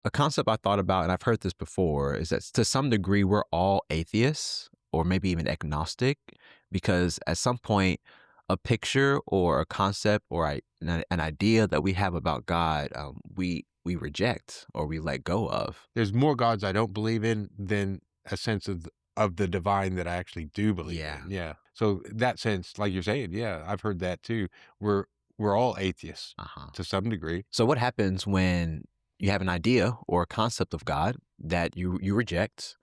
A concept I thought about, and I've heard this before, is that to some degree we're all atheists or maybe even agnostic because at some point a picture or a concept or an idea that we have about God, we reject or we let go of. There's more gods I don't believe in than a sense of the divine that I actually do believe Yeah. in. Yeah. So that sense, like you're saying, yeah, I've heard that too. We're all atheists Uh-huh. to some degree. So what happens when you have an idea or a concept of God that you reject?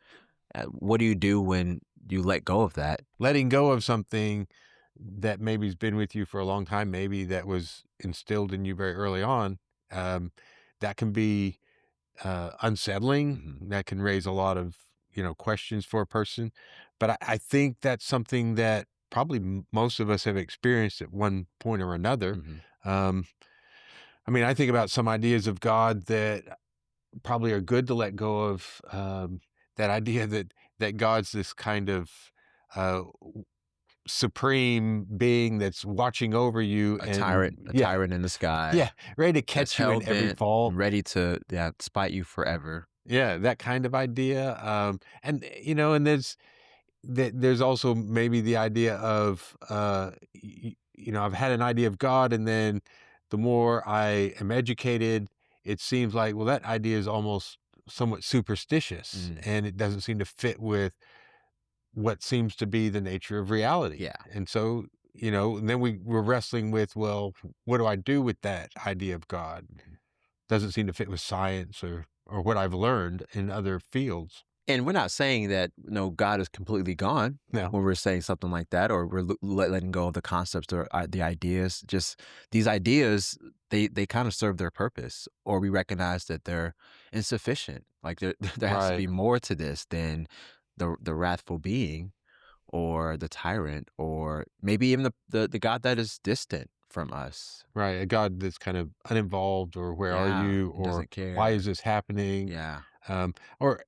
What do you do when you let go of that? Letting go of something that maybe's been with you for a long time, maybe that was instilled in you very early on, um, that can be unsettling. Mhm. That can raise a lot of questions for a person. But I think that's something that probably most of us have experienced at one point or another. Mhm. Um, I mean, I think about some ideas of God that probably are good to let go of. That idea that God's this kind of uh, supreme being that's watching over you, A and tyrant in the sky yeah, ready to that's catch you hell in every bent, fault. ready to spite you forever. Yeah, that kind of idea. And and there's also maybe the idea of I've had an idea of God, and then the more I am educated, it seems like, well, that idea is almost somewhat superstitious, Mm. and it doesn't seem to fit with what seems to be the nature of reality. Yeah. And so, and then we're wrestling with, well, what do I do with that idea of God? Mhm. Doesn't seem to fit with science or what I've learned in other fields. And we're not saying that God is completely gone No. when we're saying something like that, or we're letting go of the concepts or the ideas. Just these ideas, they kind of serve their purpose, or we recognize that they're insufficient. Like there has to Right. be more to this than the wrathful being, or the tyrant, or maybe even the God that is distant from us. Right, a God that's kind of uninvolved, or where are Yeah, you, and or doesn't why care. is this happening? Yeah. Or,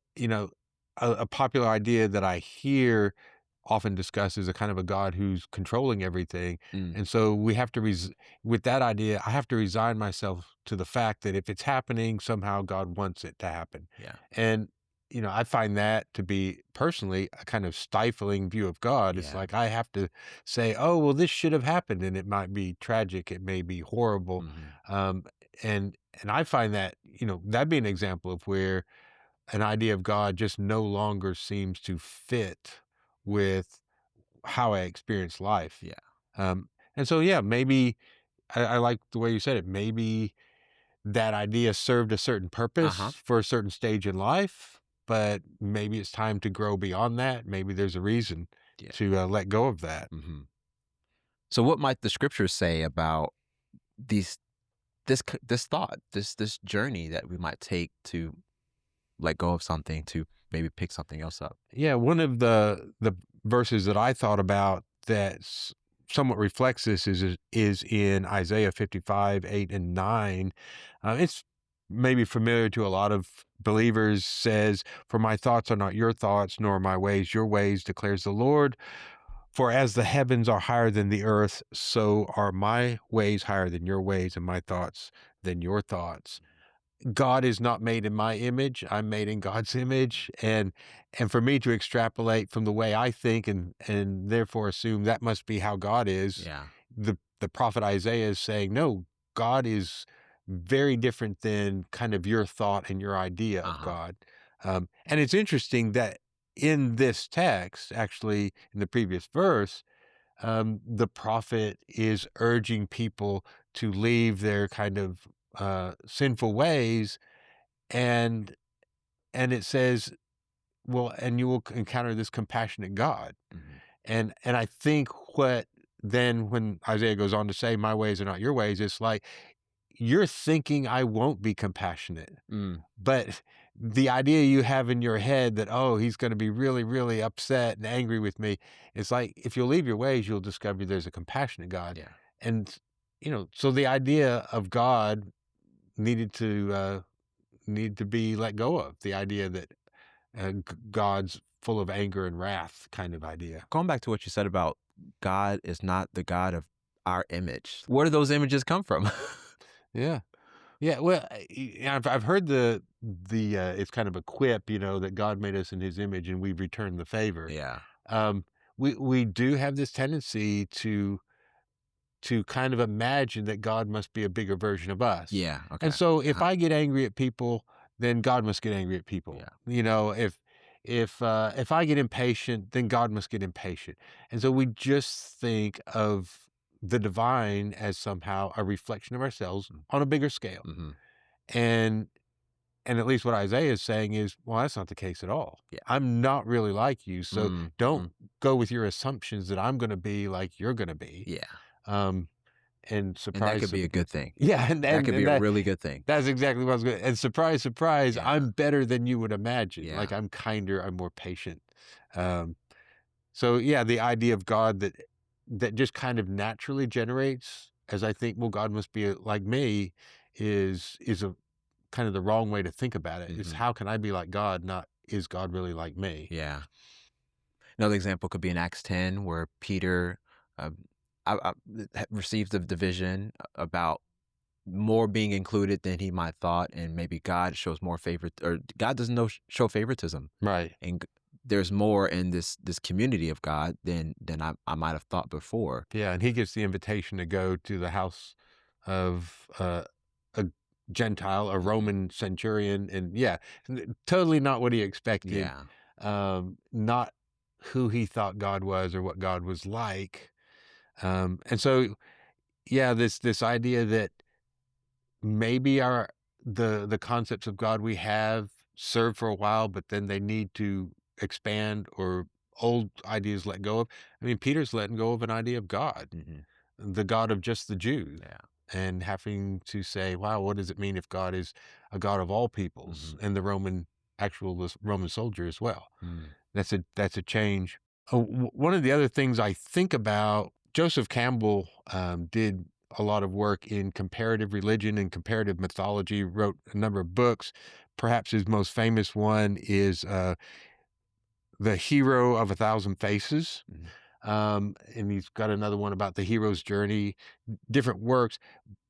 a popular idea that I hear often discussed is a kind of a God who's controlling everything. Mm. And so we have to, with that idea, I have to resign myself to the fact that if it's happening, somehow God wants it to happen. Yeah. And, I find that to be personally a kind of stifling view of God. It's Yeah. like I have to say, oh, well, this should have happened, and it might be tragic, it may be horrible. Hmm. Um, and I find that, that'd be an example of where an idea of God just no longer seems to fit with how I experience life. Yeah. And so, yeah, maybe I like the way you said it. Maybe that idea served a certain Uh-huh. purpose for a certain stage in life, but maybe it's time to grow beyond that. Maybe there's a reason Yeah. to let go of that. Hmm. So what might the scriptures say about these this thought, this journey that we might take to let go of something to maybe pick something else up? Yeah, one of the verses that I thought about that somewhat reflects this is in Isaiah 55:8 and 9. It's maybe familiar to a lot of believers. Says, "For my thoughts are not your thoughts, nor my ways your ways, declares the Lord. For as the heavens are higher than the earth, so are my ways higher than your ways, and my thoughts than your thoughts." God is not made in my image. I'm made in God's image. And for me to extrapolate from the way I think, and therefore assume that must be how God is, Yeah. the prophet Isaiah is saying, no, God is very different than kind of your thought and your idea of Uh-huh. God. And it's interesting that in this text, actually in the previous verse, the prophet is urging people to leave their kind of sinful ways, and it says, well, and you will encounter this compassionate God. Hmm. And I think what then when Isaiah goes on to say, my ways are not your ways, it's like you're thinking I won't be compassionate, Mm. but the idea you have in your head that, oh, he's going to be really, really upset and angry with me, it's like if you'll leave your ways, you'll discover there's a compassionate God. Yeah. And so the idea of God needed to need to be let go of, the idea that God's full of anger and wrath kind of idea. Going back to what you said about God is not the God of our image. Where do those images come from? Yeah. Yeah, well, I've heard it's kind of a quip, that God made us in His image and we've returned the favor. Yeah. Um, we do have this tendency to kind of imagine that God must be a bigger version of us. Yeah, And okay. so if Uh-huh. I get angry at people, then God must get angry at people. Yeah. If I get impatient, then God must get impatient. And so we just think of the divine as somehow a reflection of ourselves Mm, on a bigger scale. mhm. And and at least what Isaiah is saying is, well, that's not the case at all. Yeah. I'm not really like you, so don't Mhm. go with your assumptions that I'm going to be like you're going to be. Yeah, Um, and and that surprise, could be a good thing. yeah, That could be and a really good thing. that's exactly what I was going. And surprise, surprise, Yeah, I'm better than you would imagine. Like yeah. I'm kinder, I'm more patient. Um, so yeah, the idea of God that just kind of naturally generates, as I think, well, God must be like me, is a kind of the wrong way to think about it. It's Mhm. how can I be like God, not is God really like me? Yeah. Another example could be in Acts 10 where Peter, um, receives the division about more being included than he might thought, and maybe God shows more favor, or God doesn't know show favoritism, Right. and there's more in this community of God than I might have thought before. Yeah, and he gets the invitation to go to the house of a Gentile, a Mhm. Roman centurion, and yeah, totally not what he expected, Yeah. not who he thought God was or what God was like, and so yeah, this idea that maybe the concepts of God we have serve for a while, but then they need to expand or old ideas let go of. I mean, Peter's letting go of an idea of God, Mhm. the God of just the Jews, Yeah. and having to say, wow, what does it mean if God is a God of all peoples Mhm. and the Roman soldier as well? Mm. That's a change. Oh, one of the other things I think about, Joseph Campbell did a lot of work in comparative religion and comparative mythology, wrote a number of books. Perhaps his most famous one is The Hero of a Thousand Faces. Mhm. And he's got another one about the hero's journey, different works.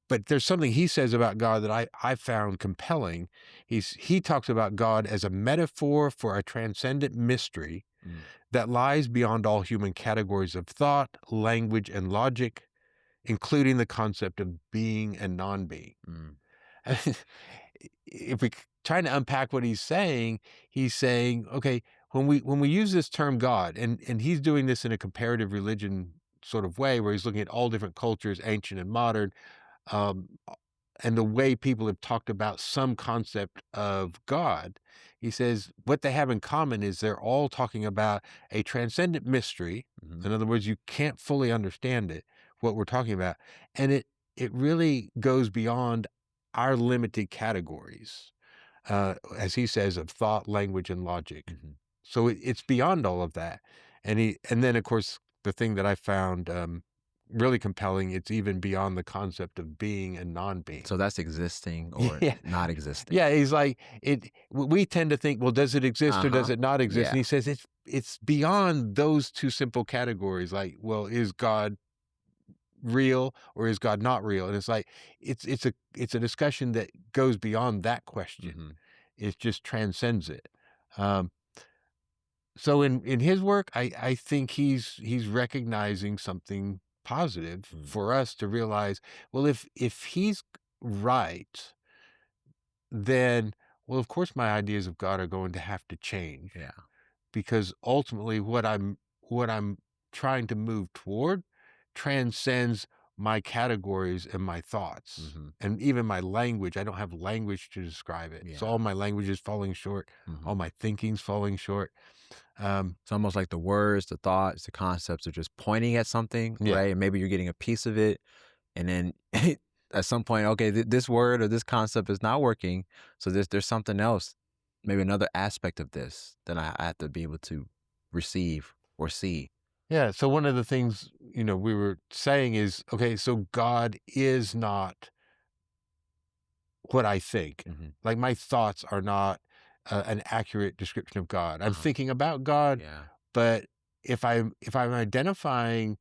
But there's something he says about God that I found compelling. He talks about God as a metaphor for a transcendent mystery Mm. that lies beyond all human categories of thought, language, and logic, including the concept of being and non-being. Mm. If we trying to unpack what he's saying, okay, when we use this term God, and he's doing this in a comparative religion sort of way, where he's looking at all different cultures, ancient and modern, um, and the way people have talked about some concept of God, he says what they have in common is they're all talking about a transcendent mystery. Mhm. In other words, you can't fully understand it, what we're talking about. And it really goes beyond our limited categories, as he says, of thought, language, and logic. Mhm. So it's beyond all of that. And then, of course, the thing that I found really compelling, it's even beyond the concept of being and non-being. So that's existing or Yeah. not existing. Yeah, he's like, we tend to think, well, does it exist or does Uh-huh. it not exist? And Yeah. he says it's beyond those two simple categories. Like, well, is God real or is God not real? And it's like it's a discussion that goes beyond that question. Mhm. It just transcends it. Um, so in his work, I think he's recognizing something positive Mm. for us to realize, well, if he's right, then, well, of course my ideas of God are going to have to change, Yeah. because ultimately what I'm trying to move toward transcends my categories and my thoughts Mhm. and even my language. I don't have language to describe it. So Yeah. all my language is falling short. All Mhm. my thinking's falling short. It's almost like the words, the thoughts, the concepts are just pointing at something, Yeah. right? And maybe you're getting a piece of it, and then at some point, okay, this word or this concept is not working. So there's something else, maybe another aspect of this that I have to be able to receive or see. Yeah. So one of the things, we were saying is, okay, so God is not what I think. Hmm. Like my thoughts are not an accurate description of God. I'm Uh-huh. thinking about God, Yeah. but if I'm identifying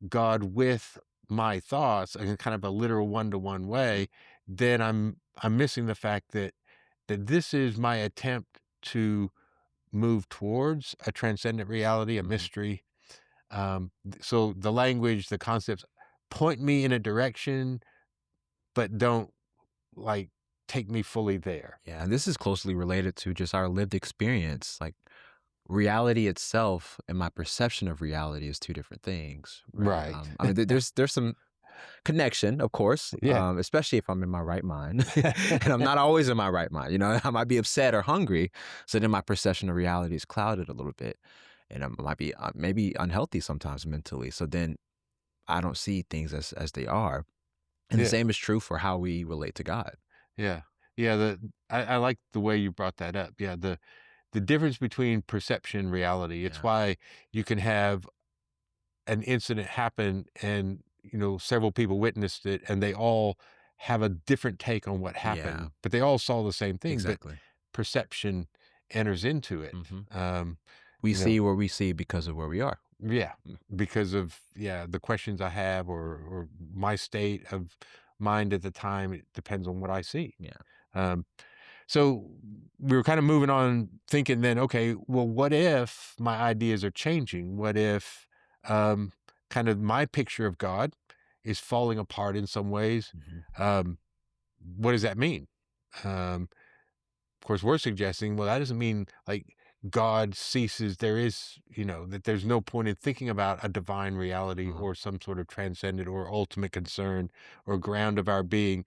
God with my thoughts in kind of a literal one-to-one Mhm. way, then I'm missing the fact that this is my attempt to move towards a transcendent reality, a Mhm. mystery. So the language, the concepts point me in a direction, but don't like take me fully there. Yeah, and this is closely related to just our lived experience. Like reality itself and my perception of reality is two different things, right? Right. I mean, there's some connection, of course, Yeah. especially if I'm in my right mind, and I'm not always in my right mind. You know, I might be upset or hungry, so then my perception of reality is clouded a little bit, and I might be maybe unhealthy sometimes mentally. So then I don't see things as they are, and the Yeah. same is true for how we relate to God. Yeah. Yeah. I like the way you brought that up. Yeah. The difference between perception and reality. It's Yeah, why you can have an incident happen and, several people witnessed it and they all have a different take on what yeah, happened, but they all saw the same thing, but exactly. perception enters into it. Hmm. Um, We you know, see where we see because of where we are. yeah, Mm. because of, yeah, the questions I have or my state of mind at the time, it depends on what I see. Yeah. Um, So we were kind of moving on thinking then, okay, well, what if my ideas are changing? What if kind of my picture of God is falling apart in some ways? Hmm. Um, what does that mean? Of course, we're suggesting, well, that doesn't mean like God ceases. There is, that there's no point in thinking about a divine reality Uh, or some sort of transcendent or ultimate concern or ground of our being.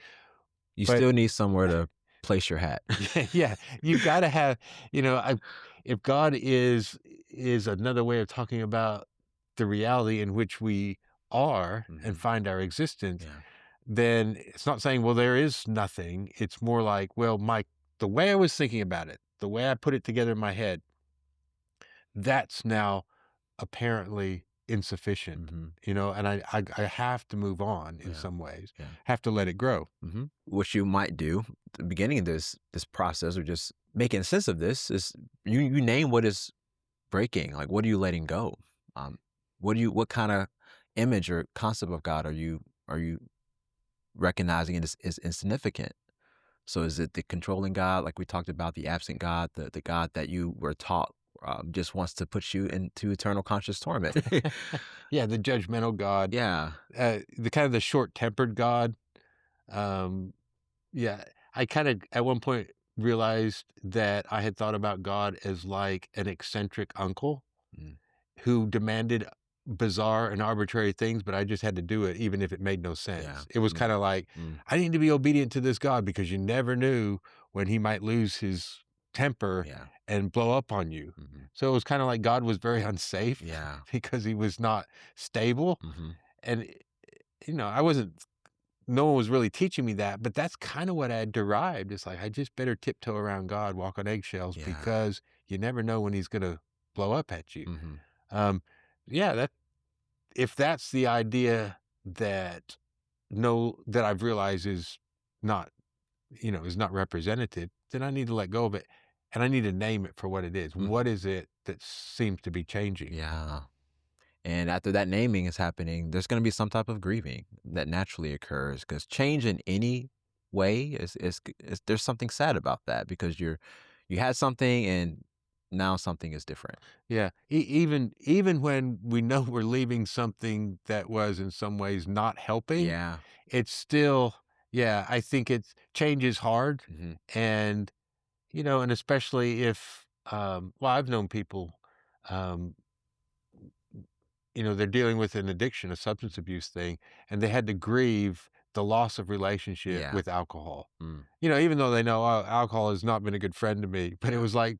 you But still need somewhere to place your hat. yeah, yeah, you gotta have, if God is another way of talking about the reality in which we are and Hmm. find our existence, Yeah. then it's not saying, well, there is nothing. It's more like, well, the way I was thinking about it, the way I put it together in my head, that's now apparently insufficient, Hmm. and I have to move on in Yeah. some ways, Yeah. have to let it grow. What you might do at the beginning of this process, or just making sense of this, is you name what is breaking. Like, what are you letting go? Um, what kind of image or concept of God are you recognizing is insignificant? So is it the controlling God, like we talked about, the absent God, the God that you were taught just wants to put you into eternal conscious torment? Yeah, the judgmental God, Yeah. the kind of the short-tempered God. Um, yeah, I kind of at one point realized that I had thought about God as like an eccentric uncle Mm, who demanded bizarre and arbitrary things, but I just had to do it even if it made no yeah. sense. It was Mm, kind of like, mm, I need to be obedient to this God because you never knew when he might lose his temper yeah. and blow up on you. Hmm. So it was kind of like God was very unsafe Yeah. because he was not stable. Hmm. And, I wasn't no one was really teaching me that, but that's kind of what I derived. It's like I just better tiptoe around God, walk on eggshells Yeah. because you never know when he's gonna blow up at you. Hmm. Um, yeah, that if that's the idea that no that I've realized is not, is not representative, then I need to let go of it and I need to name it for what it is. What is it that seems to be changing? Yeah. And after that naming is happening, there's going to be some type of grieving that naturally occurs, because change in any way is there's something sad about that, because you had something and now something is different. Yeah, even when we know we're leaving something that was in some ways not helping, Yeah. it's still, yeah, I think it's change is hard, Hmm. and, and especially if, well, I've known people, um, they're dealing with an addiction, a substance abuse thing, and they had to grieve the loss of relationship Yeah. with alcohol. Mm. Even though they know, "Oh, alcohol has not been a good friend to me," but it Yeah. was like,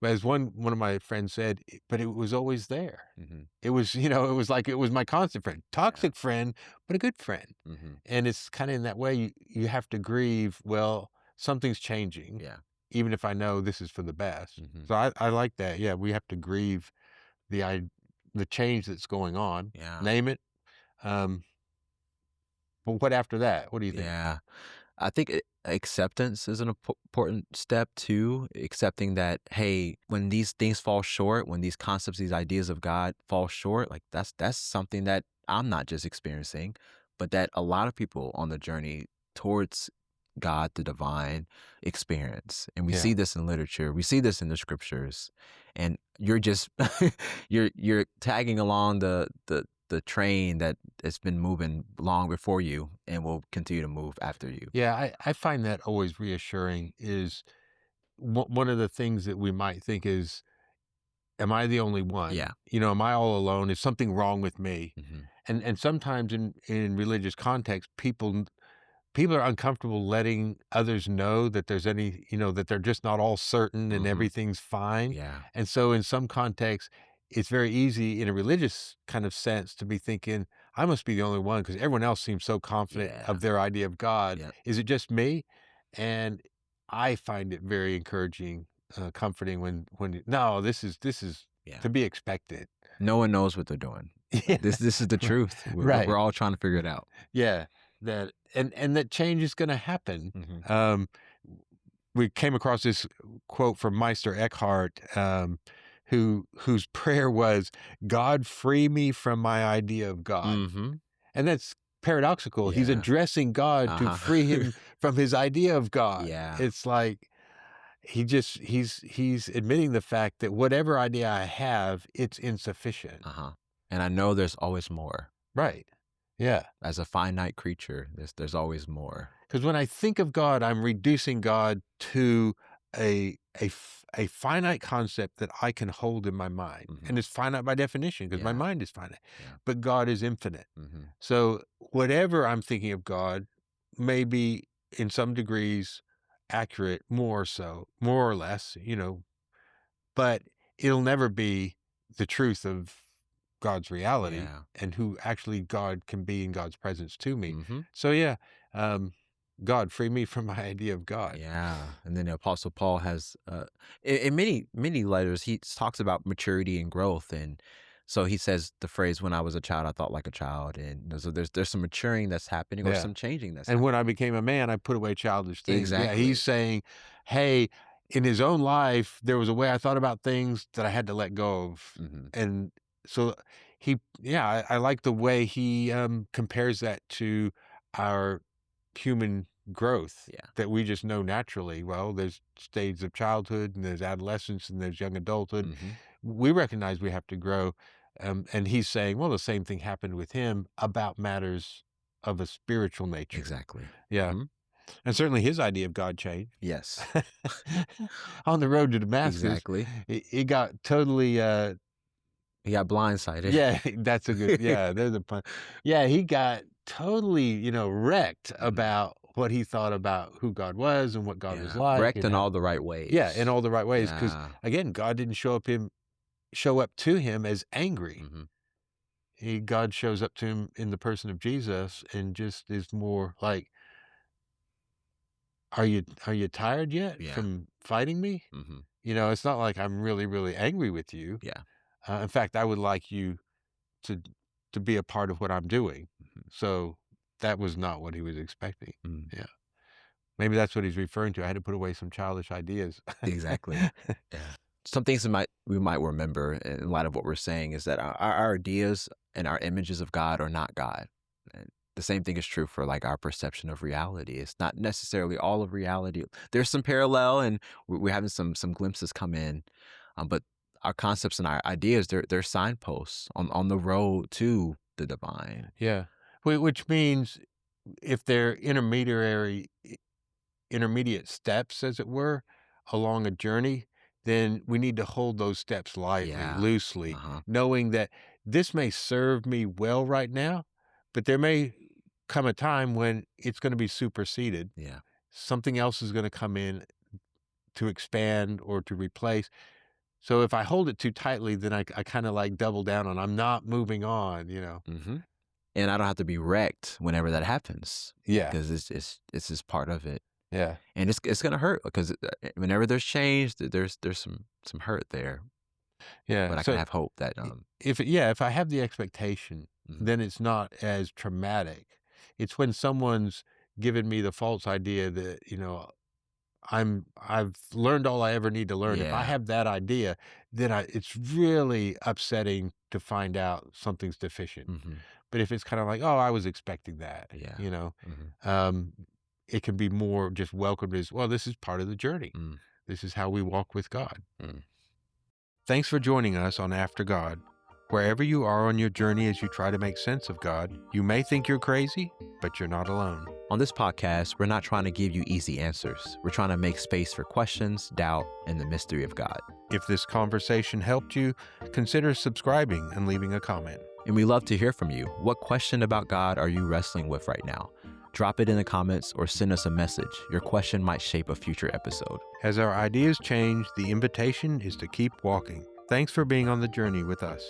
as one of my friends said, but it was always there. Hmm. It was, it was like it was my constant friend, Yeah. toxic friend, but a good friend. Hmm. And it's kind of in that way you have to grieve, well, something's changing, Yeah. even if I know this is for the best. Hmm. So I like that. Yeah, we have to grieve the I the change that's going on, Yeah. name it. Um, but what after that? What do you think? Yeah. I think acceptance is an important step too. Accepting that, hey, when these things fall short, when these concepts, these ideas of God fall short, like that's something that I'm not just experiencing, but that a lot of people on the journey towards God, the divine experience. And we Yeah. see this in literature. We see this in the scriptures. And you're just you're tagging along the train that has been moving long before you and will continue to move after you. Yeah, I find that always reassuring is one of the things that we might think is, am I the only one? Yeah. Am I all alone? Is something wrong with me? Hmm. And sometimes in religious context, people are uncomfortable letting others know that there's any, that they're just not all certain and Hmm. everything's fine. Yeah. And so in some contexts, it's very easy in a religious kind of sense to be thinking, I must be the only one because everyone else seems so confident Yeah. of their idea of God. Yep. Is it just me? And I find it very encouraging, comforting no, this is Yeah. to be expected. No one knows what they're doing. Yeah. This is the truth. We're Right. all trying to figure it out. Yeah, that and that change is gonna happen. Hmm. Um, we came across this quote from Meister Eckhart, whose prayer was, "God, free me from my idea of God." Hmm. And that's paradoxical. He's Yeah. addressing God to free Uh-huh. him from his idea of God. Yeah. It's like he's admitting the fact that whatever idea I have, it's insufficient. Uh-huh. And I know there's always more. Right. Yeah. As a finite creature, there's always more. Because when I think of God, I'm reducing God to a finite concept that I can hold in my mind, Hmm. and it's finite by definition because my Yeah. mind is finite. Yeah. But God is infinite. Hmm. So whatever I'm thinking of God may be in some degrees accurate, more so, more or less, but it'll never be the truth of God's reality Yeah. and who actually God can be in God's presence to me. Hmm. So yeah, um, God, free me from my idea of God. Yeah. And then the Apostle Paul has, in many letters, he talks about maturity and growth. And so he says the phrase, when I was a child, I thought like a child. And so there's some maturing that's happening or Yeah. some changing that's And when I happening. became a man, I put away childish things. Yeah, he's Exactly. saying, hey, in his own life, there was a way I thought about things that I had to let go of. Hmm. And so I like the way he compares that to our human growth Yeah. that we just know naturally. Well, there's stages of childhood and there's adolescence and there's young adulthood. Hmm. We recognize we have to grow. And he's saying, well, the same thing happened with him about matters of a spiritual nature. Exactly. Yeah. Hmm. And certainly his idea of God changed. Yes. On the road to Damascus, Exactly. it got totally, He got blindsided. yeah, that's a good, yeah, there's a pun. Yeah, he got totally, wrecked Mhm. about what he thought about who God was and what God was Yeah. like Wrecked and in how, all the right yeah, in ways. all the right ways. Because Yeah. again, God didn't show up to him as angry. Hmm. God shows up to him in the person of Jesus and just is more like, are you tired yet Yeah. from fighting me? Hmm. It's not like I'm really, really angry with you. Yeah. In fact, I would like you to to be a part of what I'm doing. Mhm. So that was not what he was expecting. Mm. Yeah. Maybe that's what he's referring to. I had to put away some childish ideas. Exactly. Yeah. Some things we might remember in light of what we're saying is that our ideas and our images of God are not God. And the same thing is true for like our perception of reality. It's not necessarily all of reality. There's some parallel, and we're having some glimpses come in, but our concepts and our ideas they're signposts on the road to the divine. Yeah. Which means if they're intermediate steps, as it were, along a journey, then we need to hold those steps lightly, Yeah. loosely, Uh-huh. knowing that this may serve me well right now, but there may come a time when it's going to be superseded. Yeah. Something else is going to come in to expand or to replace. So if I hold it too tightly, then I kind of like double down on I'm not moving on. Hmm. And I don't have to be wrecked whenever that happens Yeah. because it's just part of it. Yeah. And it's gonna hurt because whenever there's change, there's some hurt there, Yeah. but I can So have hope that if I have the expectation, mhm. then it's not as traumatic. It's when someone's given me the false idea that, I've learned all I ever need to learn. If I Yeah. have that idea, then it's really upsetting to find out something's deficient. Hmm. But if it's kind of like, oh, I was expecting that, Yeah. Hmm. um, it can be more just welcomed as, well, this is part of the journey. Mm, This is how we walk with God. mm. Thanks for joining us on After God. Wherever you are on your journey as you try to make sense of God, you may think you're crazy, but you're not alone. On this podcast, we're not trying to give you easy answers. We're trying to make space for questions, doubt, and the mystery of God. If this conversation helped you, consider subscribing and leaving a comment. And we love to hear from you. What question about God are you wrestling with right now? Drop it in the comments or send us a message. Your question might shape a future episode. As our ideas change, the invitation is to keep walking. Thanks for being on the journey with us.